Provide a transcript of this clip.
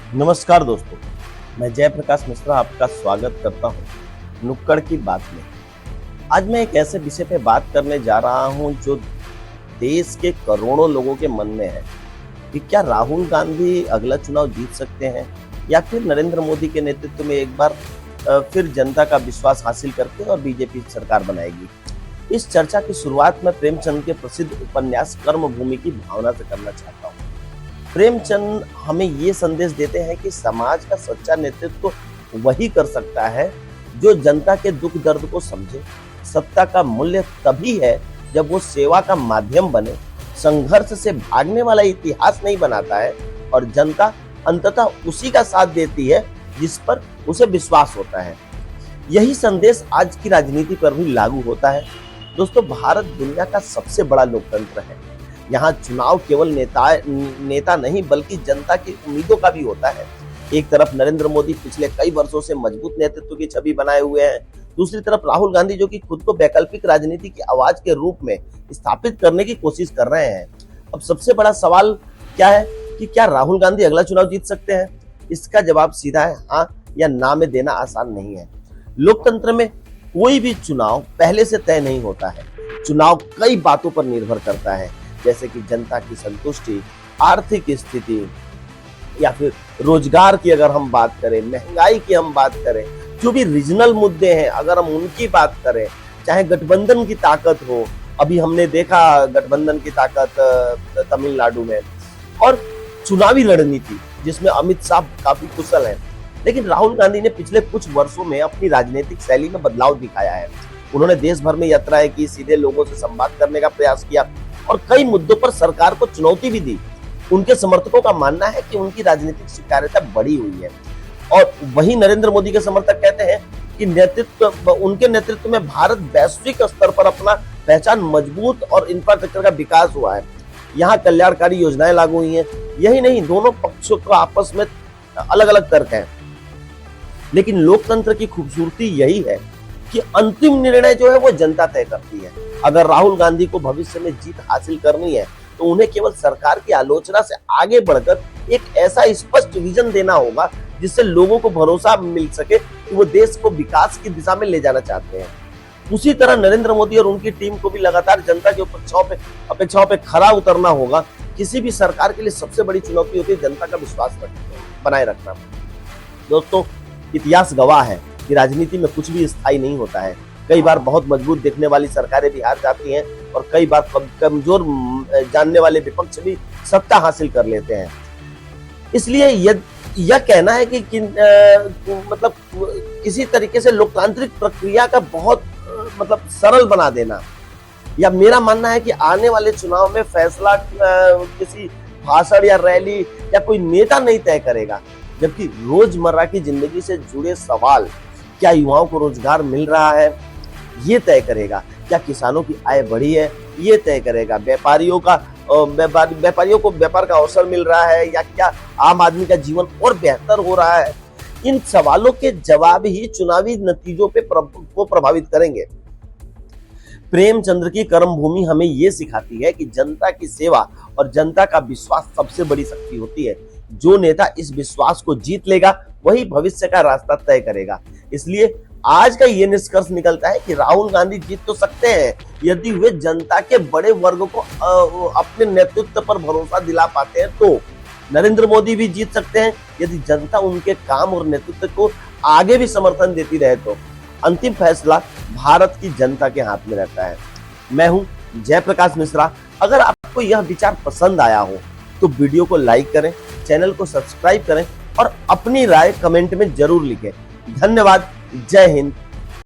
नमस्कार दोस्तों, मैं जयप्रकाश मिश्रा आपका स्वागत करता हूं नुक्कड़ की बात में। आज मैं एक ऐसे विषय पे बात करने जा रहा हूं जो देश के करोड़ों लोगों के मन में है कि क्या राहुल गांधी अगला चुनाव जीत सकते हैं या फिर नरेंद्र मोदी के नेतृत्व में एक बार फिर जनता का विश्वास हासिल करके और बीजेपी सरकार बनाएगी। इस चर्चा की शुरुआत मैं प्रेमचंद के प्रसिद्ध उपन्यास कर्मभूमि की भावना से करना चाहता हूँ। प्रेमचंद हमें ये संदेश देते हैं कि समाज का सच्चा नेतृत्व वही कर सकता है जो जनता के दुख दर्द को समझे। सत्ता का मूल्य तभी है जब वो सेवा का माध्यम बने, संघर्ष से भागने वाला इतिहास नहीं बनाता है और जनता अंततः उसी का साथ देती है जिस पर उसे विश्वास होता है। यही संदेश आज की राजनीति पर भी लागू होता है। दोस्तों, भारत दुनिया का सबसे बड़ा लोकतंत्र है। यहाँ चुनाव केवल नेता नहीं बल्कि जनता की उम्मीदों का भी होता है। एक तरफ नरेंद्र मोदी पिछले कई वर्षों से मजबूत नेतृत्व की छवि बनाए हुए हैं, दूसरी तरफ राहुल गांधी जो कि खुद को वैकल्पिक राजनीति की आवाज के रूप में स्थापित करने की कोशिश कर रहे हैं। अब सबसे बड़ा सवाल क्या है कि क्या राहुल गांधी अगला चुनाव जीत सकते हैं? इसका जवाब सीधा है हाँ या ना में देना आसान नहीं है। लोकतंत्र में कोई भी चुनाव पहले से तय नहीं होता है। चुनाव कई बातों पर निर्भर करता है, जैसे कि जनता की संतुष्टि, आर्थिक स्थिति या फिर रोजगार की अगर हम बात करें, महंगाई की हम बात करें, जो भी रीजनल मुद्दे हैं अगर हम उनकी बात करें, चाहे गठबंधन की ताकत हो। अभी हमने देखा गठबंधन की ताकत तमिलनाडु में, और चुनावी रणनीति जिसमें अमित शाह काफी कुशल है। लेकिन राहुल गांधी ने पिछले कुछ वर्षों में अपनी राजनीतिक शैली में बदलाव दिखाया है। उन्होंने देश भर में यात्राएं की, सीधे लोगों से संवाद करने का प्रयास किया और कई मुद्दों पर सरकार को चुनौती भी दी। उनके समर्थकों का मानना है कि उनकी राजनीतिक स्वीकार्यता बढ़ी हुई है, और वहीं नरेंद्र मोदी के समर्थक कहते हैं कि उनके नेतृत्व में भारत वैश्विक स्तर पर अपना पहचान मजबूत और इंफ्रास्ट्रक्चर का विकास हुआ है। यहाँ कल्याणकारी योजनाएं लागू हुई हैं। यही नहीं, दोनों पक्षों को आपस में अलग अलग तर्क हैं, लेकिन लोकतंत्र की खूबसूरती यही है कि अंतिम निर्णय जो है वो जनता तय करती है। अगर राहुल गांधी को भविष्य में जीत हासिल करनी है तो उन्हें केवल सरकार की आलोचना से आगे बढ़कर एक ऐसा स्पष्ट विजन देना होगा जिससे लोगों को भरोसा मिल सके कि वो देश को विकास की दिशा में ले जाना चाहते हैं। उसी तरह नरेंद्र मोदी और उनकी टीम को भी लगातार जनता की अपेक्षाओं पे खरा उतरना होगा। किसी भी सरकार के लिए सबसे बड़ी चुनौती होती है जनता का विश्वास बनाए रखना। दोस्तों, इतिहास गवाह है कि राजनीति में कुछ भी स्थायी नहीं होता है। कई बार बहुत मजबूत दिखने वाली सरकारें भी हार जाती हैं और कई बार कमजोर जानने वाले विपक्ष भी सत्ता हासिल कर लेते हैं। इसलिए यह कहना है कि मतलब किसी तरीके से लोकतांत्रिक प्रक्रिया का बहुत सरल बना देना, या मेरा मानना है कि आने वाले चुनाव में फैसला किसी भाषण या रैली या कोई नेता नहीं तय करेगा, जबकि रोजमर्रा की जिंदगी से जुड़े सवाल, क्या युवाओं को रोजगार मिल रहा है, ये तय करेगा। क्या किसानों की आय बढ़ी है, ये तय करेगा। व्यापारियों को व्यापार का अवसर मिल रहा है, या क्या आम आदमी का जीवन और बेहतर हो रहा है। इन सवालों के जवाब ही चुनावी नतीजों को प्रभावित करेंगे। प्रेमचंद्र की कर्मभूमि हमें ये सिखाती है कि जनता की सेवा और जनता का विश्वास सबसे बड़ी शक्ति होती है। जो नेता इस विश्वास को जीत लेगा वही भविष्य का रास्ता तय करेगा। इसलिए आज का ये निष्कर्ष निकलता है कि राहुल गांधी जीत तो सकते हैं यदि वे जनता के बड़े वर्ग को अपने नेतृत्व पर भरोसा दिला पाते हैं, तो नरेंद्र मोदी भी जीत सकते हैं यदि जनता उनके काम और नेतृत्व को आगे भी समर्थन देती रहे। तो अंतिम फैसला भारत की जनता के हाथ में रहता है। मैं हूं जयप्रकाश मिश्रा। अगर आपको यह विचार पसंद आया हो तो वीडियो को लाइक करें, चैनल को सब्सक्राइब करें और अपनी राय कमेंट में जरूर लिखें। धन्यवाद। जय हिंद,